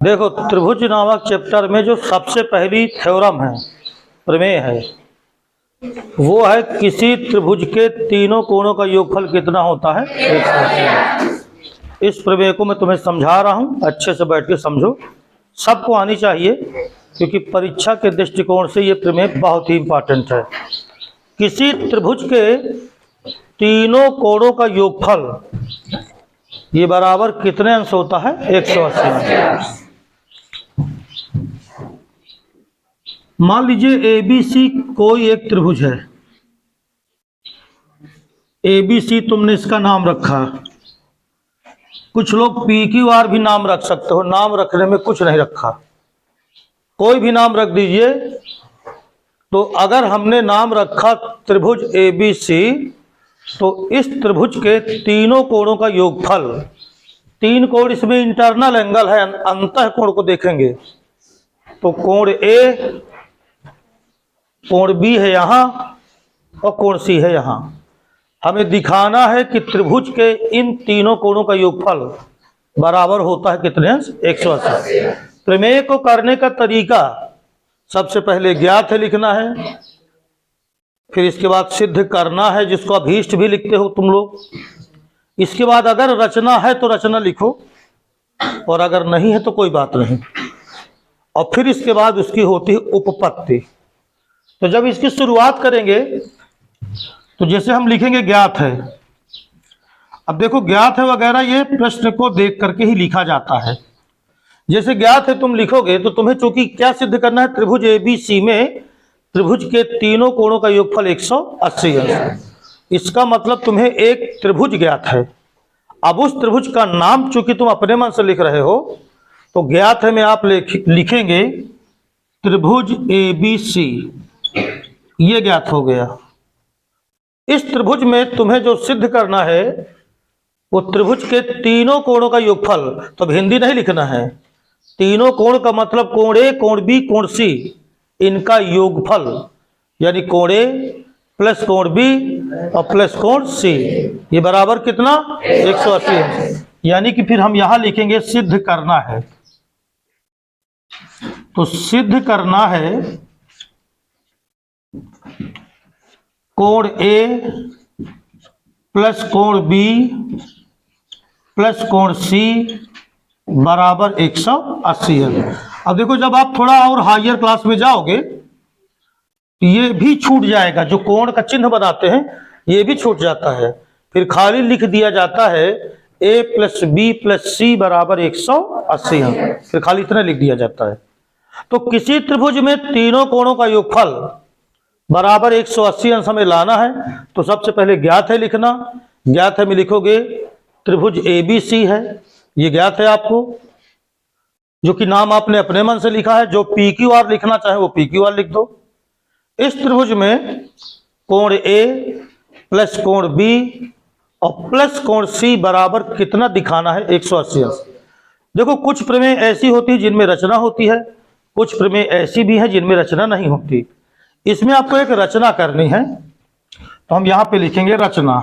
देखो, त्रिभुज नामक चैप्टर में जो सबसे पहली थ्योरम है, प्रमेय है, वो है किसी त्रिभुज के तीनों कोणों का योगफल कितना होता है, 180। इस प्रमेय को मैं तुम्हें समझा रहा हूँ, अच्छे से बैठ के समझो। सबको आनी चाहिए, क्योंकि परीक्षा के दृष्टिकोण से ये प्रमेय बहुत ही इंपॉर्टेंट है। किसी त्रिभुज के तीनों कोणों का योगफल ये बराबर कितने अंश होता है, 180। मान लीजिए ABC कोई एक त्रिभुज है। ABC तुमने इसका नाम रखा। कुछ लोग PQR भी नाम रख सकते हो, नाम रखने में कुछ नहीं रखा, कोई भी नाम रख दीजिए। तो अगर हमने नाम रखा त्रिभुज ABC, तो इस त्रिभुज के तीनों कोणों का योगफल, तीन कोण इसमें इंटरनल एंगल है, अंतः कोण को देखेंगे तो कोण A, कोण B है यहाँ और कोण C है यहाँ। हमें दिखाना है कि त्रिभुज के इन तीनों कोणों का योगफल बराबर होता है कितने अंश, 180। प्रमेय को करने का तरीका सबसे पहले ज्ञात है लिखना है, फिर इसके बाद सिद्ध करना है, जिसको अभीष्ट भी लिखते हो तुम लोग। इसके बाद अगर रचना है तो रचना लिखो, और अगर नहीं है तो कोई बात नहीं। और फिर इसके बाद उसकी होती है उपपत्ति। तो जब इसकी शुरुआत करेंगे तो जैसे हम लिखेंगे ज्ञात है। अब देखो, ज्ञात है वगैरह ये प्रश्न को देख करके ही लिखा जाता है। जैसे ज्ञात है तुम लिखोगे तो तुम्हें चूंकि क्या सिद्ध करना है, त्रिभुज ABC में त्रिभुज के तीनों कोणों का योगफल 180 है। इसका मतलब तुम्हें एक त्रिभुज ज्ञात है। अब उस त्रिभुज का नाम चूंकि तुम अपने मन से लिख रहे हो, तो ज्ञात है में आप लिखेंगे त्रिभुज ABC, ये ज्ञात हो गया। इस त्रिभुज में तुम्हें जो सिद्ध करना है वो त्रिभुज के तीनों कोणों का योगफल। तो अब हिंदी नहीं लिखना है, तीनों कोण का मतलब कोण A, कोण B, कोण C, इनका योगफल, यानी कोण A प्लस कोण B और प्लस कोण C, ये बराबर कितना, 180 है। यानी कि फिर हम यहां लिखेंगे सिद्ध करना है। तो सिद्ध करना है कोण A प्लस कोण B प्लस कोण C बराबर 180 है। अब देखो, जब आप थोड़ा और हायर क्लास में जाओगे ये भी छूट जाएगा, जो कोण का चिन्ह बनाते हैं ये भी छूट जाता है। फिर खाली लिख दिया जाता है A plus B plus C बराबर 180 है, फिर खाली इतना लिख दिया जाता है। तो किसी त्रिभुज में तीनों कोणों का योगफल बराबर 180 अंश हमें लाना है। तो सबसे पहले ज्ञात है लिखना। ज्ञात है में लिखोगे त्रिभुज ABC है, ये ज्ञात है आपको, जो कि नाम आपने अपने मन से लिखा है। जो PQR लिखना चाहे वो PQR लिख दो। इस त्रिभुज में कोण A प्लस कोण B और प्लस कोण C बराबर कितना दिखाना है, 180 अंश। देखो, कुछ प्रमेय ऐसी होती है जिनमें रचना होती है, कुछ प्रमेय ऐसी भी है जिनमें रचना नहीं होती। इसमें आपको एक रचना करनी है, तो हम यहां पे लिखेंगे रचना।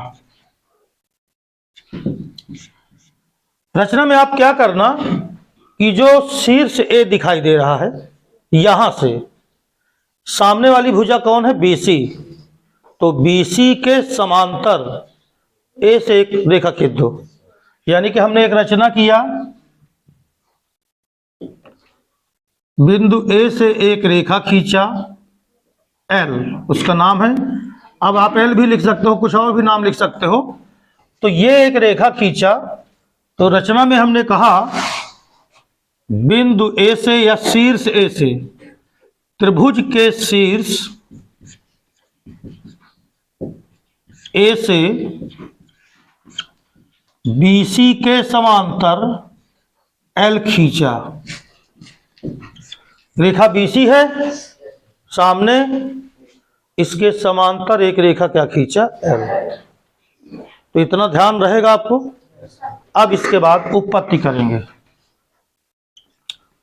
रचना में आप क्या करना कि जो शीर्ष A दिखाई दे रहा है, यहां से सामने वाली भुजा कौन है, BC। तो BC के समांतर A से एक रेखा खींच दो। यानी कि हमने एक रचना किया, बिंदु A से एक रेखा खींचा L, उसका नाम है। अब आप L भी लिख सकते हो, कुछ और भी नाम लिख सकते हो। तो ये एक रेखा खींचा, तो रचना में हमने कहा बिंदु A से या शीर्ष A से, त्रिभुज के शीर्ष A से BC के समांतर L खींचा। रेखा BC है सामने, इसके समांतर एक रेखा क्या खींचा, L। तो इतना ध्यान रहेगा आपको। अब इसके बाद उपपत्ति करेंगे।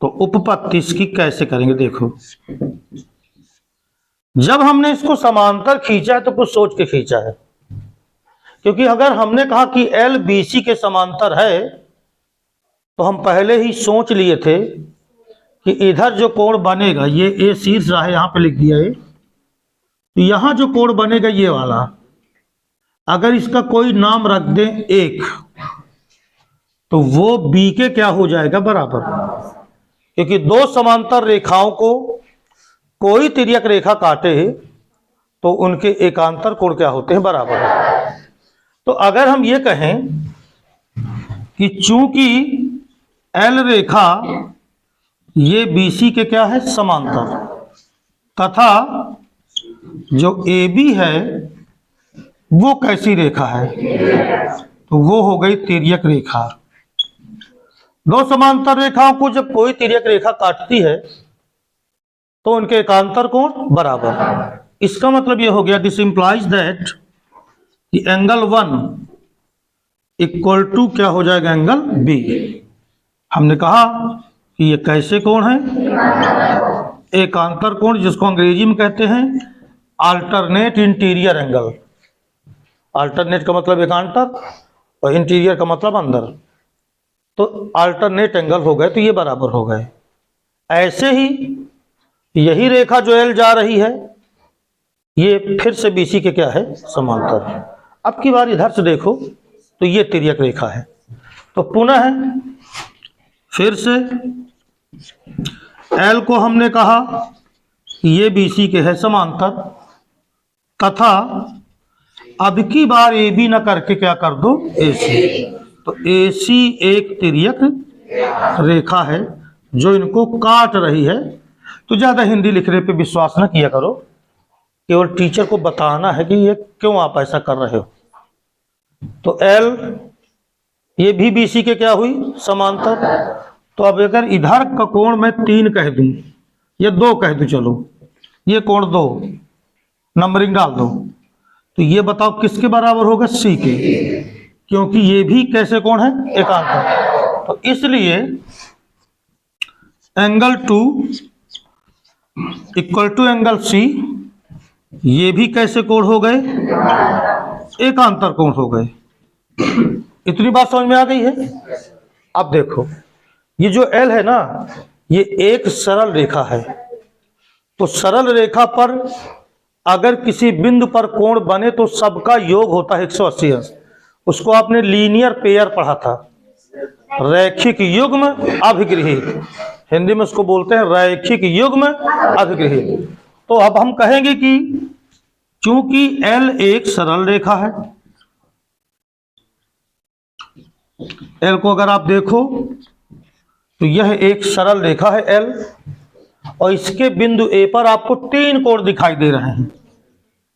तो उपपत्ति इसकी कैसे करेंगे, देखो, जब हमने इसको समांतर खींचा है तो कुछ सोच के खींचा है, क्योंकि अगर हमने कहा कि L BC के समांतर है तो हम पहले ही सोच लिए थे कि इधर जो कोण बनेगा, ये ए शीर्ष है, यहाँ पे लिख दिया है, तो यहाँ जो कोण बनेगा ये वाला, अगर इसका कोई नाम रख दें एक, तो वो बी के क्या हो जाएगा, बराबर। क्योंकि दो समांतर रेखाओं को कोई तिर्यक रेखा काटे तो उनके एकांतर कोण क्या होते हैं, बराबर। तो अगर हम ये कहें कि चूंकि एल रेखा ये बीसी के क्या है, समांतर, तथा जो ए बी है वो कैसी रेखा है, तो वो हो गई तिर्यक रेखा। दो समांतर रेखाओं को जब कोई तिर्यक रेखा काटती है तो उनके एकांतर कोण बराबर। इसका मतलब ये हो गया, this implies that angle 1 equal to क्या हो जाएगा, एंगल बी। हमने कहा कि ये कैसे कोण है, एकांतर कोण, जिसको अंग्रेजी में कहते हैं अल्टरनेट इंटीरियर एंगल। अल्टरनेट का मतलब एकांतर और इंटीरियर का मतलब अंदर, तो अल्टरनेट एंगल हो गए, तो ये बराबर हो गए। ऐसे ही यही रेखा जो एल जा रही है ये फिर से बीसी के क्या है, समांतर। अब की बार इधर से देखो तो ये तिर्यक रेखा है, तो पुनः फिर से एल को हमने कहा ये बीसी के है समांतर, तथा अब की बार ए बी न करके क्या कर दो, एसी। तो एसी एक तिर्यक रेखा है जो इनको काट रही है। तो ज्यादा हिंदी लिखने पे विश्वास न किया करो, केवल टीचर को बताना है कि ये क्यों आप ऐसा कर रहे हो। तो एल ये भी बीसी के क्या हुई, समांतर। तो अब अगर इधर का कोण मैं 3 कह दूं या 2 कह दूं, चलो ये कोण 2, नंबरिंग डाल दो, तो ये बताओ किसके बराबर होगा, सी के, क्योंकि ये भी कैसे कोण है, एकांतर। तो इसलिए angle 2 equal to angle C, ये भी कैसे कोण हो गए, एकांतर कोण हो गए। इतनी बात समझ में आ गई है। अब देखो ये जो एल है ना, ये एक सरल रेखा है, तो सरल रेखा पर अगर किसी बिंदु पर कोण बने तो सबका योग होता है 180 अंश। उसको आपने लीनियर पेयर पढ़ा था, रैखिक युग्म अभिगृहित, हिंदी में उसको बोलते हैं रैखिक युग्म अभिगृहित। तो अब हम कहेंगे कि चूंकि एल एक सरल रेखा है, एल को अगर आप देखो तो यह एक सरल रेखा है एल, और इसके बिंदु ए पर आपको 3 कोण दिखाई दे रहे हैं।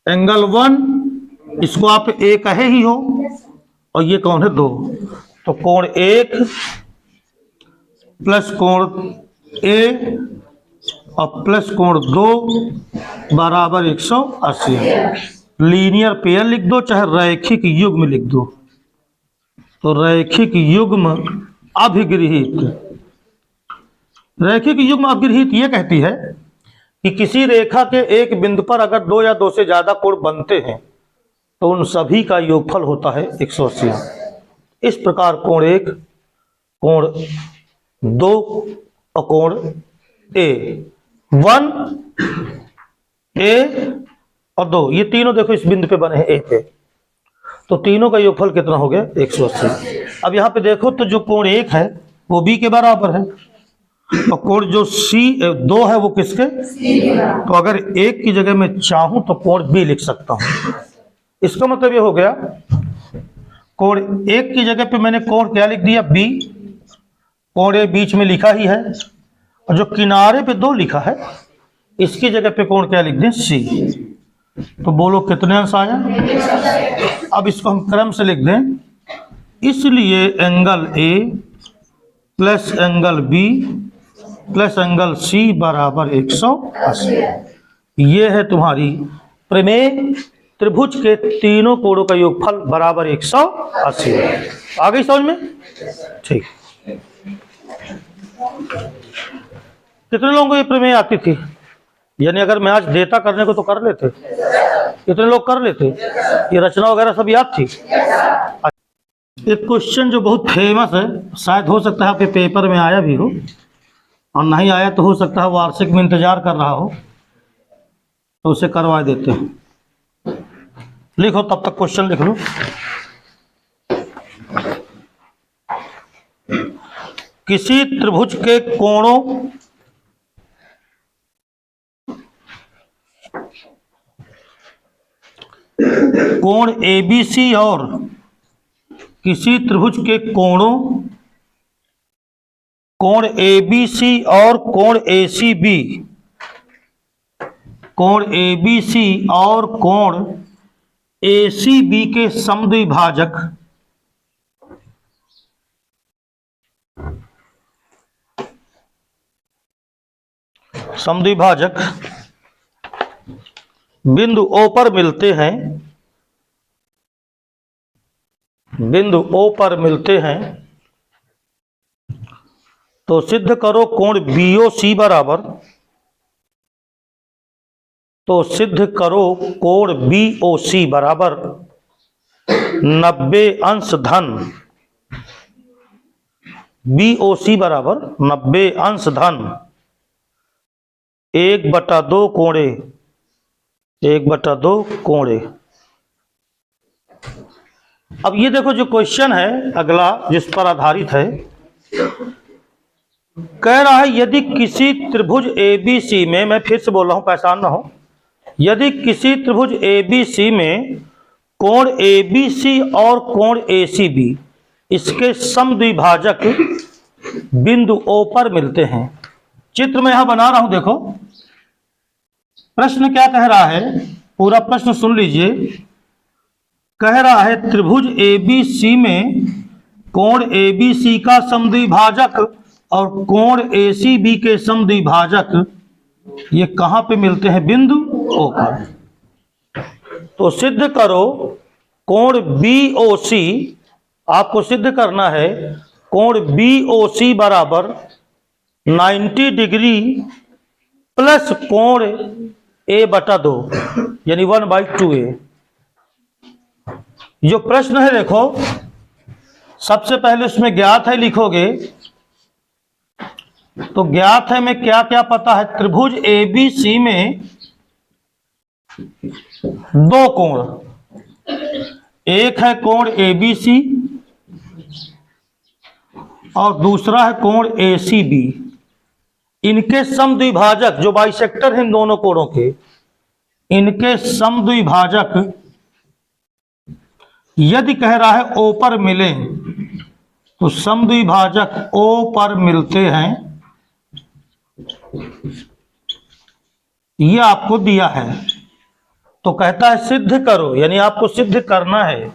एंगल 1 इसको आप ए कहे ही हो, और ये कौन है 2, तो कोण 1 प्लस कोण ए और प्लस कोण 2 बराबर 180। लीनियर पेयर लिख दो चाहे रैखिक युग्म लिख दो। तो रैखिक युग्म अभिगृहित, रैखिक युग्म अभिगृहित ये कहती है कि किसी रेखा के एक बिंदु पर अगर 2 या 2 से ज्यादा कोण बनते हैं तो उन सभी का योगफल होता है 180। इस प्रकार कोण 1, कोण 2 और कोण ए, 1 ए और 2, ये तीनों देखो इस बिंदु पे बने हैं ए पे, तो तीनों का योगफल कितना हो गया, 180। अब यहाँ पे देखो तो जो कोण 1 है वो बी के बराबर है, और कोण जो सी 2 है वो किसके, तो अगर 1 की जगह मैं चाहूं तो कोण बी लिख सकता हूं। इसका मतलब ये हो गया कोण 1 की जगह पे मैंने कोण क्या लिख दिया, बी। कोण ए बीच में लिखा ही है, और जो किनारे पे 2 लिखा है इसकी जगह पे कोण क्या लिख दें, सी। तो बोलो कितने अंश आया। अब इसको हम क्रम से लिख दें, इसलिए angle A plus angle B plus angle C बराबर 180। ये है तुम्हारी प्रमेय, त्रिभुज के तीनों कोणों का योगफल बराबर 180। आ गई समझ में, ठीक। कितने लोगों को ये प्रमेय आती थी, यानी अगर मैं आज देता करने को तो कर लेते, कितने लोग कर लेते, ये रचना वगैरह सब याद थी। एक क्वेश्चन जो बहुत फेमस है, शायद हो सकता है आपके पेपर में आया भी हो, और नहीं आया तो हो सकता है वार्षिक में इंतजार कर रहा हो, तो उसे करवा देते हैं। लिखो, तब तक क्वेश्चन लिख लो। किसी त्रिभुज के कोणों कोण ABC और किसी त्रिभुज के कोणों कोण ABC और कोण ACB, कोण ABC और कोण ACB के समद्विभाजक बिंदु O पर मिलते हैं, बिंदु O पर मिलते हैं, तो सिद्ध करो कोण BOC बराबर, तो सिद्ध करो कोण BOC बराबर 90 अंश धन, BOC बराबर 90 अंश धन 1/2 कोणे, 1/2 कोणे। अब ये देखो जो क्वेश्चन है अगला जिस पर आधारित है, कह रहा है यदि किसी त्रिभुज ABC में, मैं फिर से बोल रहा हूं परेशान ना हो, यदि किसी त्रिभुज ABC में कोण ABC और कोण ACB इसके समद्विभाजक बिंदु O पर मिलते हैं। चित्र में यहां बना रहा हूं, देखो प्रश्न क्या कह रहा है, पूरा प्रश्न सुन लीजिए। कह रहा है त्रिभुज ABC में कोण ABC का समद्विभाजक और कोण ACB के समद्विभाजक ये कहां पे मिलते हैं, बिंदु O पर। तो सिद्ध करो कोण BOC, आपको सिद्ध करना है कोण BOC बराबर 90 डिग्री प्लस कोण A/2 यानी 1/2A। जो प्रश्न है देखो, सबसे पहले उसमें ज्ञात है लिखोगे, तो ज्ञात है में क्या क्या पता है, त्रिभुज ABC में दो कोण, एक है कोण ABC और दूसरा है कोण ACB, इनके समद्विभाजक जो बाइसेक्टर हैं इन दोनों कोणों के, इनके समद्विभाजक यदि कह रहा है O पर मिले, तो समद्विभाजक O पर मिलते हैं, ये आपको दिया है। तो कहता है सिद्ध करो, यानी आपको सिद्ध करना है,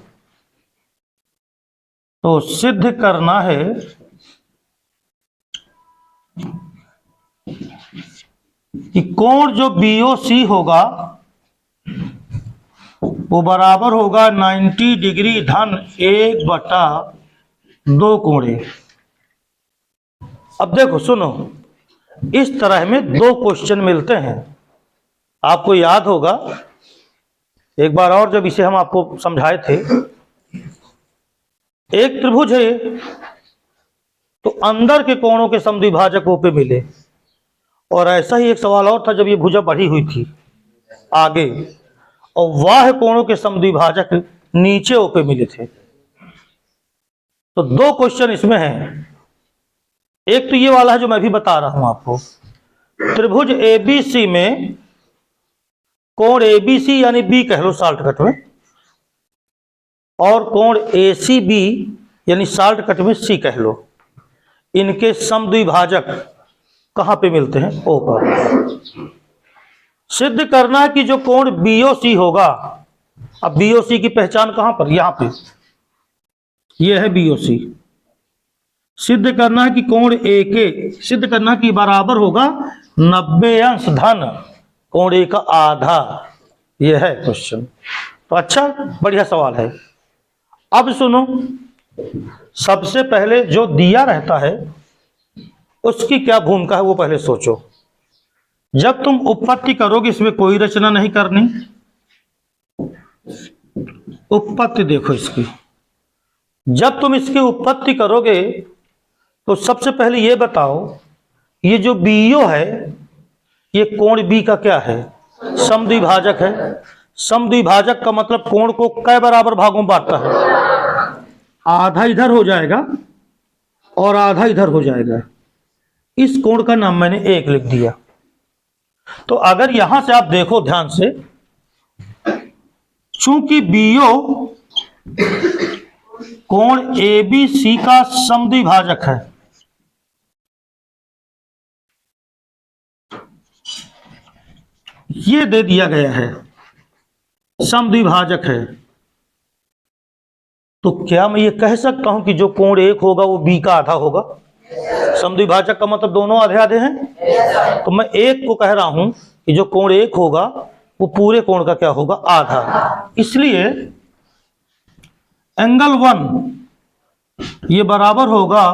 तो सिद्ध करना है कि कोण जो BOC होगा वो बराबर होगा 90 डिग्री धन 1/2 कोणे। अब देखो सुनो, इस तरह में दो क्वेश्चन मिलते हैं। आपको याद होगा एक बार और जब इसे हम आपको समझाए थे, एक त्रिभुज है तो अंदर के कोणों के समद्विभाजक O पे मिले, और ऐसा ही एक सवाल और था जब ये भुजा बढ़ी हुई थी आगे, और वह कोणों के समद्विभाजक नीचे O पे मिले थे। तो दो क्वेश्चन इसमें हैं। एक तो ये वाला है जो मैं भी बता रहा हूं आपको, त्रिभुज ABC में कोण ABC यानी B कह लो शॉर्टकट में, और कोण ACB यानी शॉर्टकट में C कह लो, इनके समद्विभाजक कहां पे मिलते हैं, O पर। सिद्ध करना है कि जो कोण BOC होगा, अब BOC की पहचान कहां पर, यहां पे, ये है BOC। सिद्ध करना है कि कोण AK सिद्ध करना कि बराबर होगा 90 अंश धन कोण A का आधा, यह है क्वेश्चन। तो अच्छा बढ़िया सवाल है। अब सुनो, सबसे पहले जो दिया रहता है उसकी क्या भूमिका है वो पहले सोचो। जब तुम उत्पत्ति करोगे इसमें कोई रचना नहीं करनी, उत्पत्ति देखो इसकी, जब तुम इसकी उत्पत्ति करोगे तो सबसे पहले ये बताओ, ये जो बीओ है ये कोण बी का क्या है? समद्विभाजक है। समद्विभाजक का मतलब कोण को कै बराबर भागों में बांटता है? आधा इधर हो जाएगा और आधा इधर हो जाएगा। इस कोण का नाम मैंने एक लिख दिया। तो अगर यहां से आप देखो ध्यान से, चूंकि बीओ कोण एबीसी का समद्विभाजक है, ये दे दिया गया है, समद्विभाजक है, तो क्या मैं ये कह सकता हूं कि जो कोण एक होगा वो बी का आधा होगा? समद्विभाजक का मतलब दोनों आधे आधे हैं। तो मैं एक को कह रहा हूं कि जो कोण एक होगा वो पूरे कोण का क्या होगा? आधा। इसलिए एंगल 1 ये बराबर होगा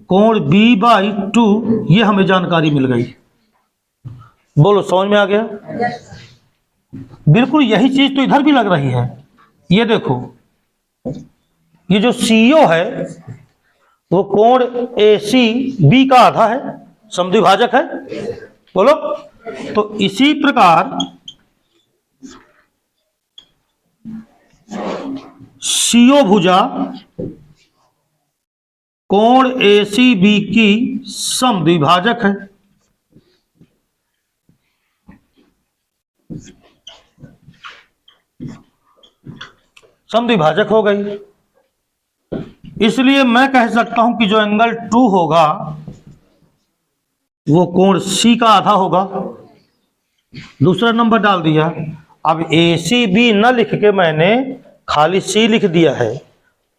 कोण बी बाई 2। ये हमें जानकारी मिल गई। बोलो, समझ में आ गया? बिल्कुल यही चीज तो इधर भी लग रही है। ये देखो, ये जो सीओ है वो कोण एसी बी का आधा है, समद्विभाजक है। बोलो, तो इसी प्रकार सीओ भुजा कोण एसी बी की समद्विभाजक है। समद्विभाजक हो गई। इसलिए मैं कह सकता हूं कि जो एंगल 2 होगा वो कोण सी का आधा होगा। दूसरा नंबर डाल दिया। अब ए सी बी न लिख के मैंने खाली सी लिख दिया है,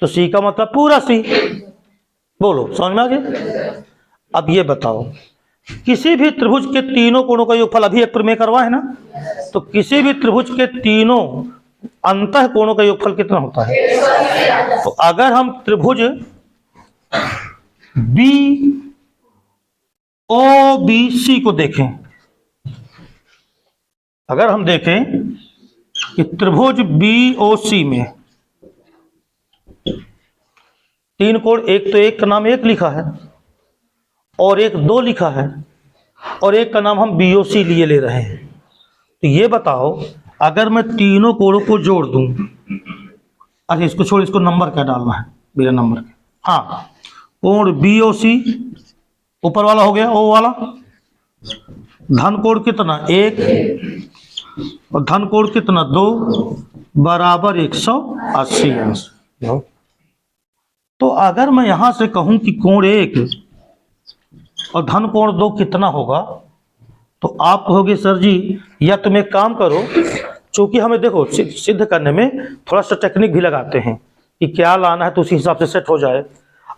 तो सी का मतलब पूरा सी। बोलो, समझ में आ गया? अब ये बताओ, किसी भी त्रिभुज के तीनों कोणों का योगफल अभी एक प्रमेय करवा है ना, तो किसी भी त्रिभुज के तीनों अंतः कोणों का योगफल कितना होता है? तो अगर हम त्रिभुज बी ओ बी सी को देखें, अगर हम देखें कि त्रिभुज बी ओ सी में तीन कोण, एक तो एक का नाम एक लिखा है और एक 2 लिखा है और एक का नाम हम बी ओ सी लिए ले रहे हैं। तो ये बताओ, अगर मैं तीनों कोणों को जोड़ दूं, अच्छा इसको छोड़, इसको नंबर क्या डालना है बिना नंबर के? हाँ, कोण बी ओ सी ऊपर वाला हो गया, ओ वाला, धन कोण कितना? 1 और धन कोण कितना? 2 बराबर 180 अंश। तो अगर मैं यहां से कहूं कि कोण 1 और धन कोण 2 कितना होगा, तो आप कहोगे सर जी, या तुम एक काम करो, चूंकि हमें देखो सिद्ध करने में थोड़ा सा टेक्निक भी लगाते हैं कि क्या लाना है तो उसी हिसाब से सेट हो जाए।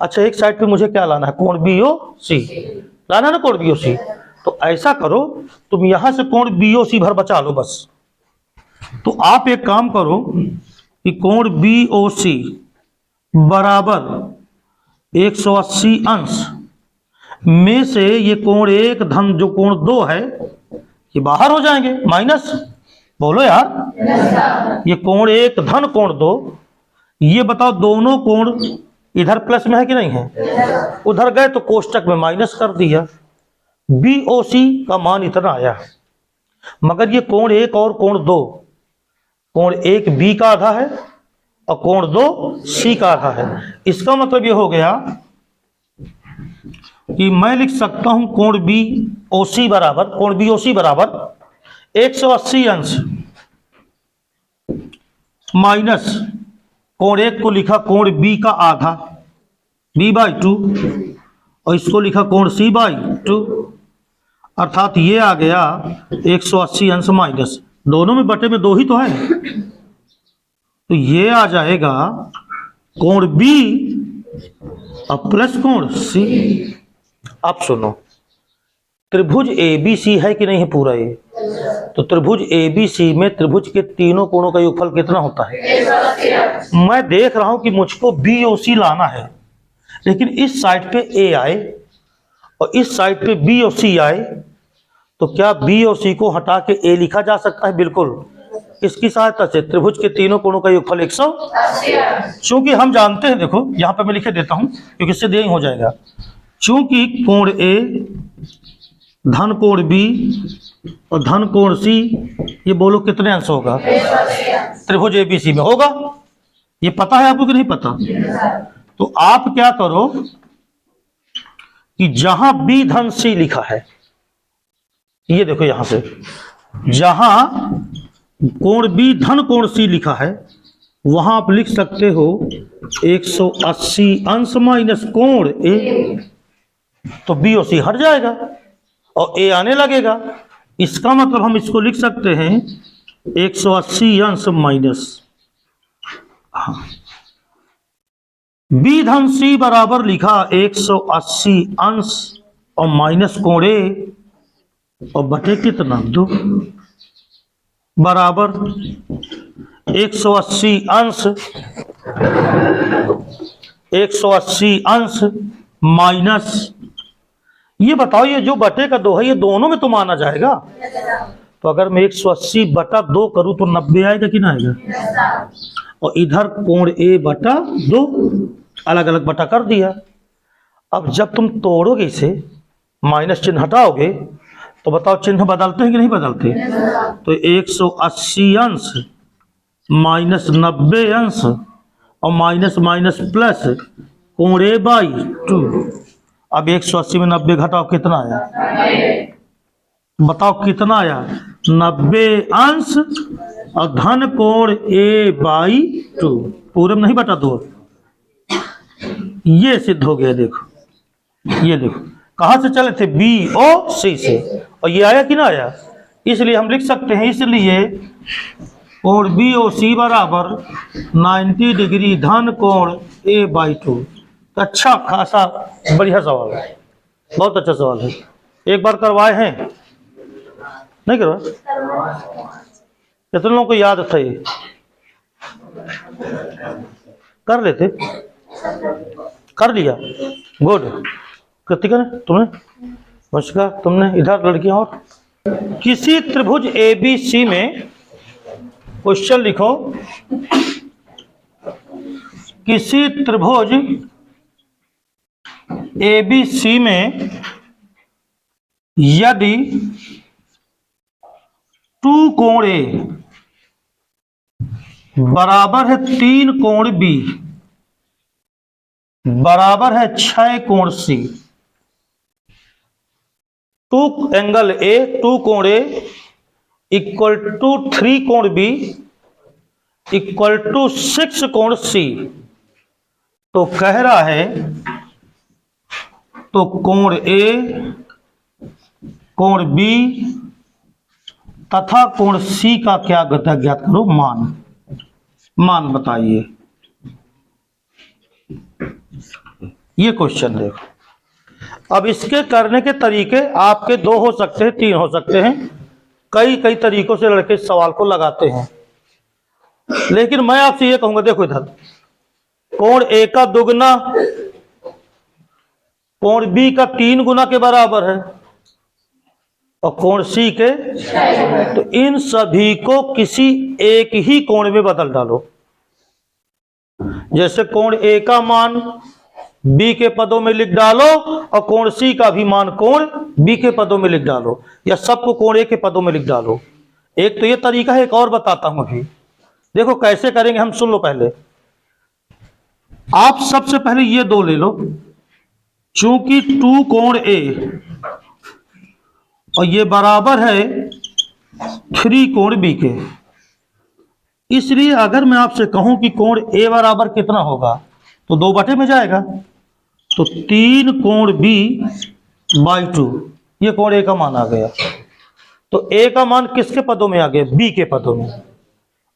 अच्छा, एक साइड पे मुझे क्या लाना है? कोण बी ओ सी लाना है ना, कोण बी ओ सी। तो ऐसा करो, तुम यहां से कोण बी ओ सी भर बचा लो बस। तो आप एक काम करो कि कोण बी ओ सी बराबर 180 अंश में से ये कोण 1 धन जो कोण 2 है ये बाहर हो जाएंगे, माइनस। बोलो यार, ये कोण 1 धन कोण 2, ये बताओ दोनों कोण इधर प्लस में है कि नहीं है? उधर गए तो कोष्टक में माइनस कर दिया। बी ओ सी का मान इतना आया, मगर ये कोण 1 और कोण 2, कोण 1 बी का आधा है और कोण 2 सी का आधा है। इसका मतलब ये हो गया कि मैं लिख सकता हूं कोण बी ओ सी बराबर, कोण बी ओ सी बराबर 180 अंश माइनस कोण 1 को लिखा कोण बी का आधा, बी बाई 2, और इसको लिखा कोण सी बाई 2, अर्थात ये आ गया 180 अंश माइनस, दोनों में बटे में 2 ही तो है, तो ये आ जाएगा कोण बी और प्लस कोण सी। अब सुनो, त्रिभुज एबीसी है कि नहीं है पूरा ये? तो त्रिभुज एबीसी में त्रिभुज के तीनों कोणों का योगफल कितना होता है? मैं देख रहा हूं कि मुझको बी ओ सी लाना है, लेकिन इस साइड पे ए आए और इस साइड पे बी और सी आए, तो क्या बी और सी को हटा के ए लिखा जा सकता है? बिल्कुल। इसकी सहायता से त्रिभुज के तीनों कोणों का योगफल 180। चूंकि हम जानते हैं, देखो यहां पे मैं लिखे देता हूं क्योंकि इससे यही हो जाएगा। चूंकि कोण ए धन कोण बी और धन कोण सी, ये बोलो कितने अंश होगा? त्रिभुज एबीसी में होगा। ये पता है आपको कि नहीं पता? तो आप क्या करो कि जहां बी धन सी लिखा है, ये देखो यहां से जहां कोण बी धन कोण सी लिखा है वहां आप लिख सकते हो 180 अंश माइनस कोण ए, तो बी और सी हट जाएगा और ए आने लगेगा। इसका मतलब हम इसको लिख सकते हैं 180 अंश माइनस, हाँ, बी धन सी बराबर लिखा 180 अंश और माइनस कोण ए और बटे कितना 2 बराबर 180 अंश माइनस, ये बताओ ये जो बटे का 2 है ये दोनों में तो माना जाएगा। तो अगर मैं 180 बटा 2 करूं तो 90 आएगा कि ना आएगा? और इधर कोण ए बटा 2 अलग अलग बटा कर दिया। अब जब तुम तोड़ोगे इसे, माइनस चिन्ह हटाओगे, तो बताओ चिन्ह बदलते हैं कि नहीं बदलते? तो 180 अंश माइनस 90 अंश और माइनस माइनस प्लस कोण ए बाई 2। अब 180 में 90 घटाओ कितना आया? बताओ कितना आया? 90 अंश और धन कोण ए बाई 2, पूरे में नहीं बटा 2। ये सिद्ध हो गया। देखो ये देखो कहां से चले थे? बी ओ सी से, और ये आया कि ना आया? इसलिए हम लिख सकते हैं, इसलिए कोण बी ओ सी बराबर 90 डिग्री धन कोण ए बाई 2। अच्छा खासा बढ़िया सवाल है, बहुत अच्छा सवाल है। एक बार करवाए हैं, नहीं करवाए? कितने लोगों को याद था ये? कर लेते? कर लिया, गुड। कृतिका ने, तुमने, मुस्का तुमने, इधर लड़कियां। और किसी त्रिभुज एबीसी में, क्वेश्चन लिखो, किसी त्रिभुज एबीसी में यदि 2 कोण ए बराबर है 3 कोण बी बराबर है 6 कोण सी, 2 एंगल ए, 2 कोण ए इक्वल टू 3 कोण बी इक्वल टू 6 कोण सी, तो कह रहा है तो कोण ए, कोण बी तथा कोण सी का क्या ज्ञात करो? मान बताइए। ये क्वेश्चन देखो। अब इसके करने के तरीके आपके 2 हो सकते हैं, 3 हो सकते हैं, कई कई तरीकों से लड़के इस सवाल को लगाते हैं। लेकिन मैं आपसे ये कहूंगा, देखो इधर कोण ए का दुगना कोण बी का 3 गुना के बराबर है और कोण सी के, तो इन सभी को किसी एक ही कोण में बदल डालो। जैसे कोण ए का मान बी के पदों में लिख डालो और कोण सी का भी मान कोण बी के पदों में लिख डालो, या सबको कोण ए के पदों में लिख डालो। एक तो ये तरीका है, एक और बताता हूं अभी। देखो कैसे करेंगे हम, सुन लो पहले। आप सबसे पहले ये 2 ले लो, चूंकि 2 कोण ए और ये बराबर है 3 कोण बी के, इसलिए अगर मैं आपसे कहूं कि कोण ए बराबर कितना होगा तो 2 बटे में जाएगा, तो 3 कोण बी बाई 2, ये कोण ए का मान आ गया। तो ए का मान किसके पदों में आ गया? बी के पदों में।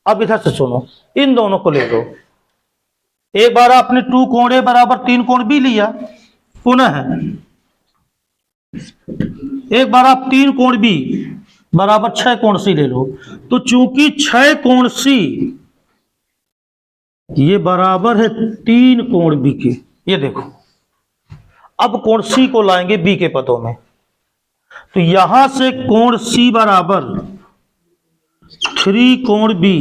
अब इधर से सुनो, इन दोनों को ले लो। एक बार आपने 2 कोण ए बराबर 3 कोण बी लिया, पुनः एक बार आप 3 कोण बी बराबर 6 कोण सी ले लो। तो चूंकि 6 कोण सी ये बराबर है 3 कोण बी के, ये देखो। अब कोण सी को लाएंगे बी के पदों में, तो यहां से कोण सी बराबर 3 कोण बी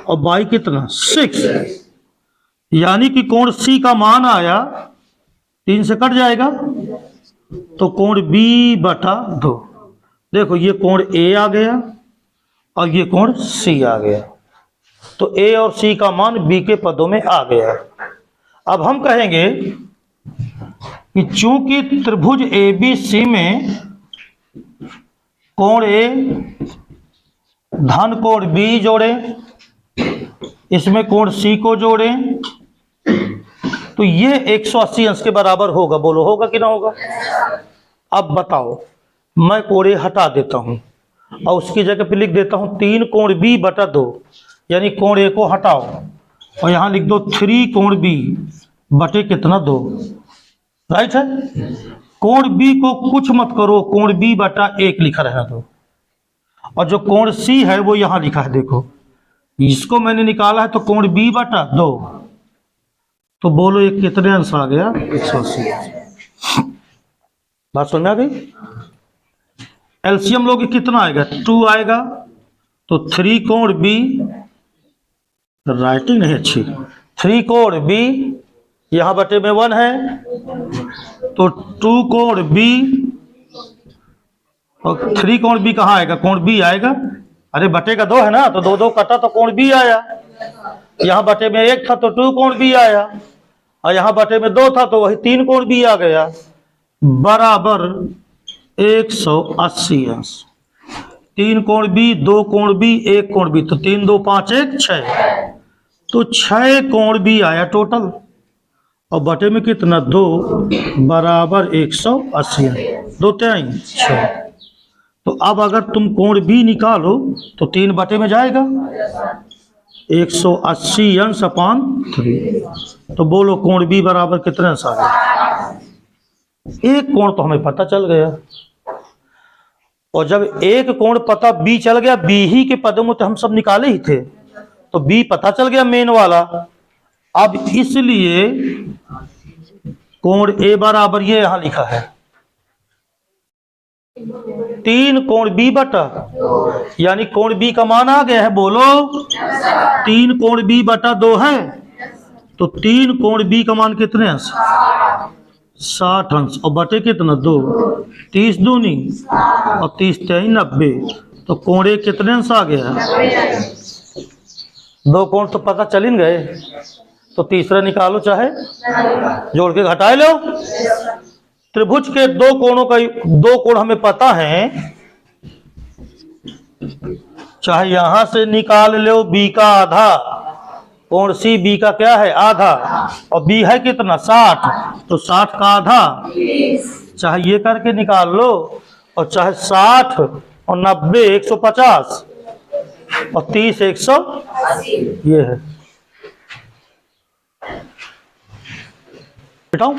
और बाई कितना 6, यानी कि कोण सी का मान आया 3 से कट जाएगा तो कोण बी बटा 2। देखो ये कोण ए आ गया और ये कोण सी आ गया, तो ए और सी का मान बी के पदों में आ गया। अब हम कहेंगे कि चूंकि त्रिभुज ए बी सी में कोण ए धन कोण बी जोड़े, इसमें कोण सी को जोड़े, तो ये 180 अंश के बराबर होगा। बोलो होगा कि ना होगा? अब बताओ, मैं कोण ए हटा देता हूं और उसकी जगह पे लिख देता हूं 3 कोण बी बटा 2, यानी कोण ए को हटाओ और यहां लिख दो 3 कोण बी बटे कितना 2। राइट है। कोण बी को कुछ मत करो, कोण बी बटा 1 लिखा रहना दो, और जो कोण सी है वो यहां लिखा है। देखो इसको मैंने निकाला है तो कोण बी बटा 2, तो बोलो ये कितने अंश आ गया? 180। बात समझ में आ गई? एलसीएम लोगे कितना आएगा? 2 आएगा, तो 3 कोण बी, राइटिंग नहीं अच्छी, 3 कोण बी यहां बटे में 1 है, तो 2 कोण बी और 3 कोण बी कहाँ आएगा? कोण बी आएगा। अरे बटे का 2 है ना, तो 2 2 कटा तो कोण बी आया। यहां बटे में 1 था तो 2 कोण बी आया, और यहां बटे में 2 था तो वही 3 कोण बी आ गया, बराबर 180 अंश। 3 कोण बी, 2 कोण बी, 1 कोण बी, तो 3 2 5 1 6, तो 6 कोण बी आया टोटल, और बटे में कितना 2, बराबर 180। 2 3 6। तो अब अगर तुम कोण बी निकालो तो 3 बटे में जाएगा, 180 अंश अपान 3। तो बोलो कोण बी बराबर कितने अंश आ गया? एक कोण तो हमें पता चल गया, और जब एक कोण पता बी चल गया, बी ही के पदों में तो हम सब निकाले ही थे, तो बी पता चल गया मेन वाला। अब इसलिए कोण ए बराबर ये यहां लिखा है 3 कोण बी बटा, यानी कोण बी का मान आ गया है। बोलो 3 कोण बी बटा 2 है, तो 3 कोण बी का मान कितने अंश? 60 अंश, और बटे कितना 2, 30 दूनी और 30 3 90, तो कोण ए कितने अंश आ गया? 2 कोण तो पता चल ही गए, तो तीसरा निकालो, चाहे जोड़ के घटाए लो। त्रिभुज के 2 कोणों का 2 कोण हमें पता है, चाहे यहां से निकाल लो बी का आधा, कोण सी बी का क्या है? आधा, और बी है कितना? 60, तो 60 का आधा, चाहे ये करके निकाल लो, और चाहे 60 और 90 150 और 30 180, ये है। बताऊं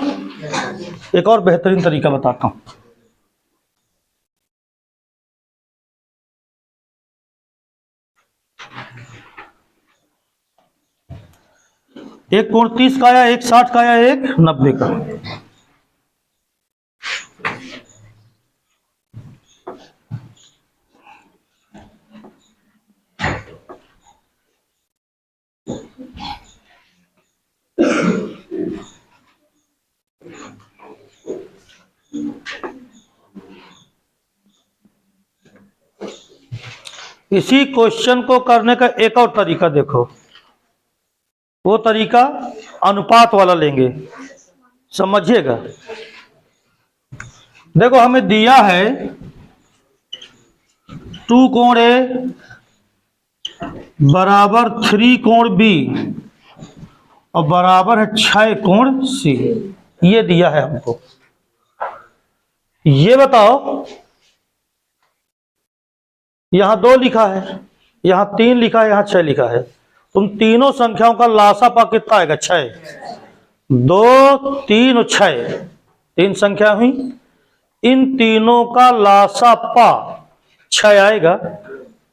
एक और बेहतरीन तरीका बताता हूं। एक कोण 30 का आया, एक 60 का आया, एक 90 का। इसी क्वेश्चन को करने का एक और तरीका देखो, वो तरीका अनुपात वाला लेंगे, समझिएगा। देखो हमें दिया है 2 कोण ए बराबर 3 कोण बी और बराबर है 6 कोण सी, ये दिया है हमको। ये बताओ, यहां 2 लिखा है, यहां 3 लिखा है, यहां 6 लिखा है, तुम तीनों संख्याओं का लासापा कितना आएगा? 6। 2 3 और 6, 3 संख्या हुई, इन तीनों का लासापा 6 आएगा।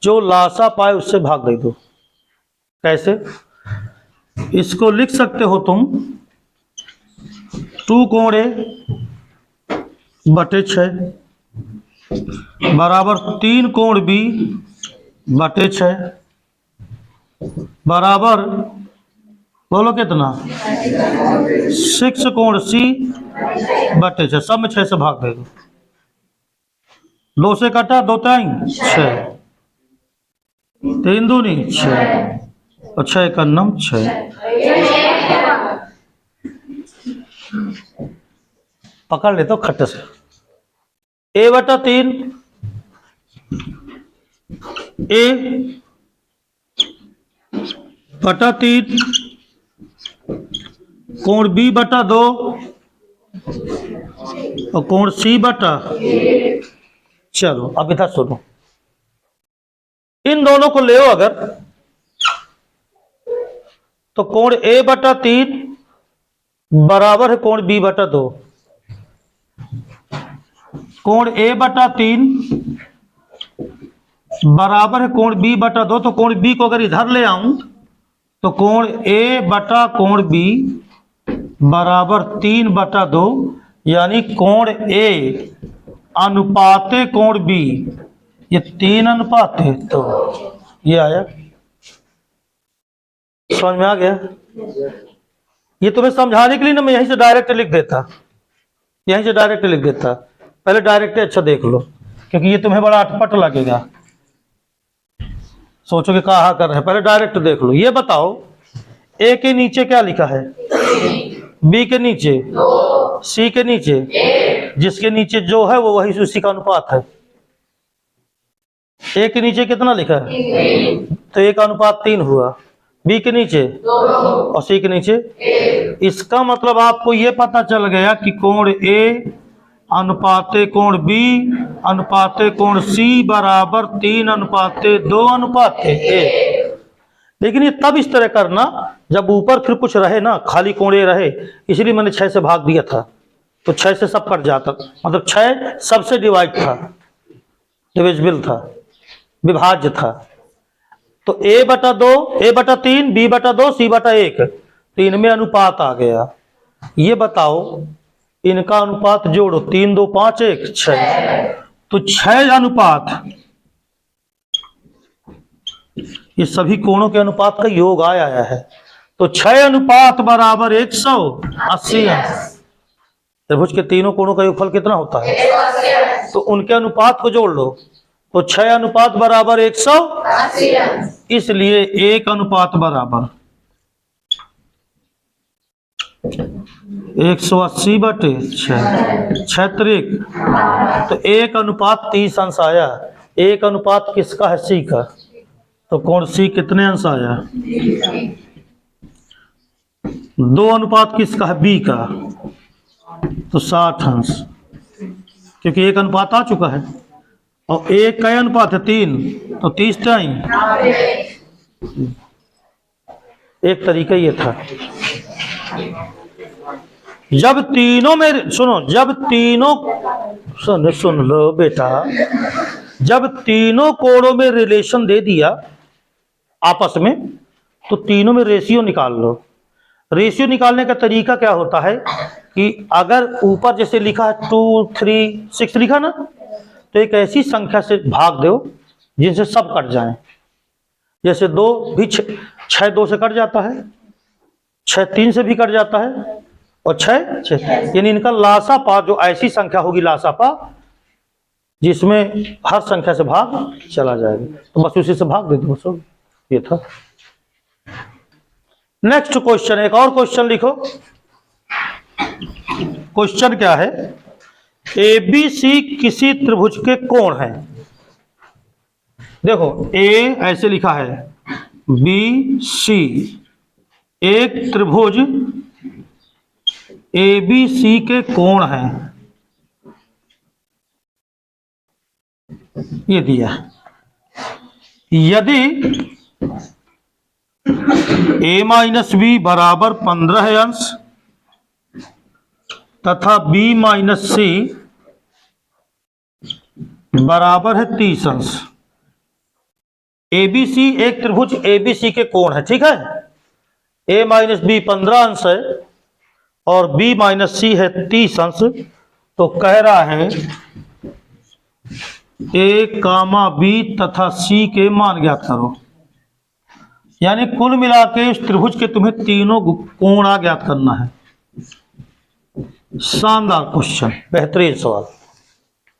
जो लासा पाए उससे भाग दे दो। कैसे? इसको लिख सकते हो तुम 2 कोण ए बटे 6 बराबर 3 कोण बी बटे 6 बराबर, बोलो कितना, 6 कोण सी बटे 6, सब में 6 से भाग देगा। 2 से काटा, 2 टाइम 6, 3 दूनी 6 और 6 का नम 6। पकड़ लेते हो खट्टे से। a बटा 3 a बटा 3 कोण b बटा 2 और कोण c बटा। चलो अब इधर सुनो, इन दोनों को ले अगर तो कोण a बटा 3 बराबर है कोण b बटा 2। कोण a बटा 3 बराबर है कोण b बटा 2, तो कोण b को अगर इधर ले आऊं तो कोण a बटा कोण b बराबर 3 बटा 2, यानी कोण a अनुपाते कोण b, ये 3 अनुपात है, तो ये आया। समझ में आ गया? ये तुम्हें समझाने के लिए ना मैं यहीं से डायरेक्ट लिख देता, यहीं से डायरेक्ट लिख देता। पहले डायरेक्ट अच्छा देख लो, क्योंकि ये तुम्हें बड़ा अटपट लगेगा, सोचोगे कहा कर रहे हैं। पहले डायरेक्ट देख लो। ये बताओ ए के नीचे क्या लिखा है, बी के नीचे, सी के नीचे, जिसके नीचे जो है वो वही उसी का अनुपात है। ए के नीचे कितना लिखा है, तो ए का अनुपात 3 हुआ। बी के नीचे और सी के नीचे, इसका मतलब आपको ये पता चल गया कि कोण ए अनुपाते कोण बी अनुपाते कोण सी बराबर 3 अनुपाते 2 अनुपाते ए। लेकिन ये तब इस तरह करना जब ऊपर फिर कुछ रहे ना, खाली कोण ए रहे, इसलिए मैंने 6 से भाग दिया था, तो 6 से सब कट जाता, मतलब 6 सबसे डिवाइड था, डिविजिबल था, विभाज्य था। तो a बटा 2, a बटा 3, b बटा 2, c बटा 1, तो इनमें अनुपात आ गया। ये बताओ इनका अनुपात जोड़ो, 3 2 5 1 6, तो 6 अनुपात, ये सभी कोणों के अनुपात का योग आया है, तो 6 अनुपात बराबर 180 अंश। त्रिभुज के तीनों कोणों का योगफल कितना होता है, तो उनके अनुपात को जोड़ लो, तो 6 अनुपात बराबर 180, इसलिए 1 अनुपात बराबर 180 बटे 6, 6 तो 1 अनुपात 30 अंश आया। 1 अनुपात किसका है, सी का, तो कोण सी कितने अंश आया, 2 अनुपात किसका है, बी का, तो 60 अंश, क्योंकि 1 अनुपात आ चुका है। और 1 का अनुपात है 3, तो 30 टाइम। एक तरीका ये था, जब तीनों में सुनो, जब तीनों सुन लो बेटा, जब तीनों कोणों में रिलेशन दे दिया आपस में, तो तीनों में रेशियो निकाल लो। रेशियो निकालने का तरीका क्या होता है कि अगर ऊपर जैसे लिखा है 2 3 6 लिखा ना, तो एक ऐसी संख्या से भाग दो जिनसे सब कट जाएं। जैसे 2 भी 6 2 से कट जाता है, 6 3 से भी कट जाता है, और 6 6, यानी इनका लासापा जो ऐसी संख्या होगी, लासापा जिसमें हर संख्या से भाग चला जाएगा, तो बस उसी से भाग दे दो, सब ये था। नेक्स्ट क्वेश्चन, एक और क्वेश्चन लिखो। क्वेश्चन क्या है, ए बी सी किसी त्रिभुज के कोण हैं। देखो ए ऐसे लिखा है, बी सी, एक त्रिभुज ए बी सी के कोण हैं, ये दिया। यदि a माइनस बी बराबर 15 अंश तथा b माइनस सी बराबर है 30 अंश। एबीसी एक त्रिभुज एबीसी के कोण है, ठीक है। a माइनस बी 15 अंश है और b माइनस सी है 30 अंश। तो कह रहा है ए कामा बी तथा सी के मान ज्ञात करो। यानी कुल मिला के इस त्रिभुज के तुम्हें तीनों कोण ज्ञात करना है। शानदार क्वेश्चन, बेहतरीन सवाल।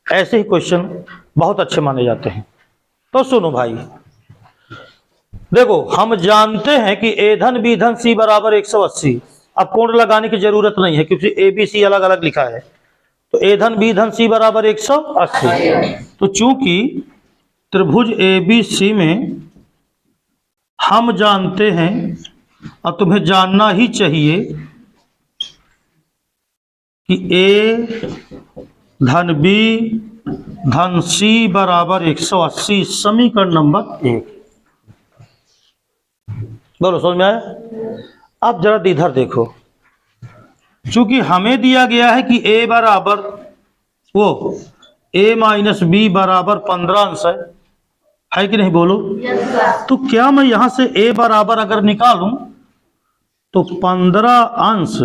ऐसे ही क्वेश्चन बहुत अच्छे माने जाते हैं। तो सुनो भाई, देखो हम जानते हैं कि ए धन बी धन सी बराबर 180। अब कोण लगाने की जरूरत नहीं है क्योंकि ए बी सी अलग अलग लिखा है। तो ए धन बी धन सी बराबर 180। तो चूंकि त्रिभुज ए बी सी में हम जानते हैं और तुम्हें जानना ही चाहिए कि ए धन बी धन सी बराबर 180, समीकरण नंबर 1। बोलो समझ में आया? अब जरा इधर देखो, चूंकि हमें दिया गया है कि ए बराबर वो ए माइनस बी बराबर 15 अंश है कि नहीं? बोलो। तो क्या मैं यहां से ए बराबर अगर निकालूं तो 15 अंश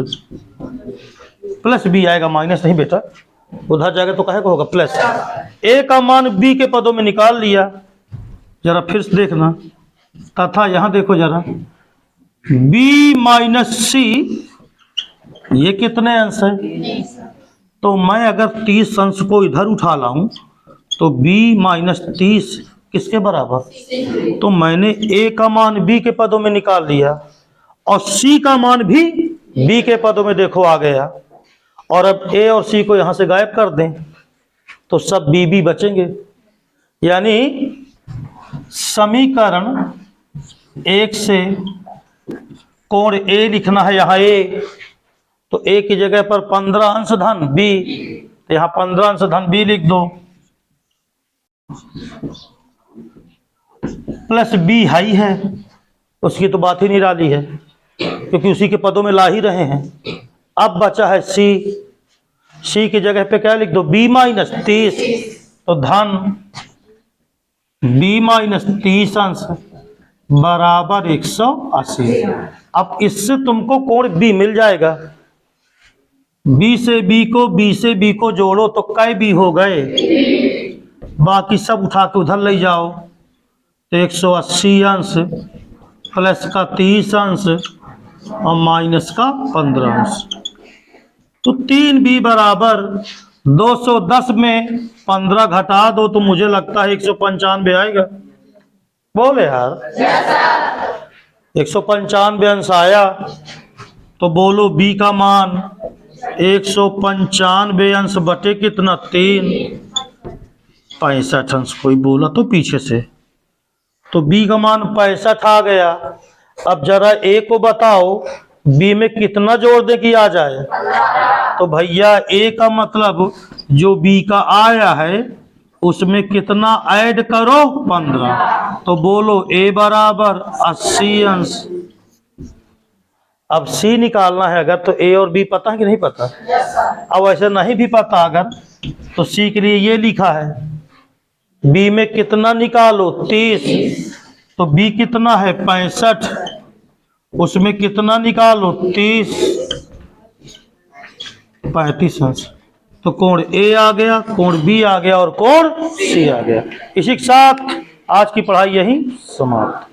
प्लस बी आएगा, माइनस नहीं बेटा, उधर जाएगा तो कहे को होगा प्लस। ए का मान बी के पदों में निकाल लिया। जरा फिर से देखना, तथा यहां देखो जरा, बी माइनस सी ये कितने अंश है? तो मैं अगर 30 अंश को इधर उठा लाऊं तो b माइनस 30 किसके बराबर? तो मैंने a का मान b के पदों में निकाल लिया और c का मान भी b के पदों में देखो आ गया। और अब a और c को यहां से गायब कर दें तो सब b बचेंगे। यानी समीकरण 1 से कोण a लिखना है यहां a, तो a की जगह पर 15 अंश धन b, तो यहां 15 अंश धन b लिख दो, प्लस b हाई है, उसकी तो बात ही नहीं डाली है क्योंकि उसी के पदों में ला ही रहे हैं। अब बचा है c की जगह पे क्या लिख दो? b माइनस 30, तो धन b माइनस 30 अंश बराबर 180। अब इससे तुमको कोण b मिल जाएगा। b से b को जोड़ो तो कै b हो गए? बाकी सब उठा के उधर ले जाओ तो 180 अंश प्लस का 30 अंश और माइनस का 15 अंश, तो 3b बराबर 210 में 15 घटा दो तो मुझे लगता है 195 आएगा। बोले यार 195 अंश आया। तो बोलो b का मान 195 अंश बटे कितना? 3, 65 अंश। कोई बोला तो पीछे से, तो b का मान 65 आ गया। अब जरा a को बताओ b में कितना जोड़ दे कि आ जाए? तो भैया a का मतलब जो b का आया है उसमें कितना ऐड करो? 15। तो बोलो a बराबर 80 अंश। अब c निकालना है अगर, तो a और b पता है कि नहीं पता? अब ऐसे नहीं भी पता अगर, तो c के लिए ये लिखा है, b में कितना निकालो? 30, तो b कितना है? 65, उसमें कितना निकालो? 30, 35 अंश। तो कोण a आ गया, कोण b आ गया और कोण c आ गया। इसी के साथ आज की पढ़ाई यही समाप्त।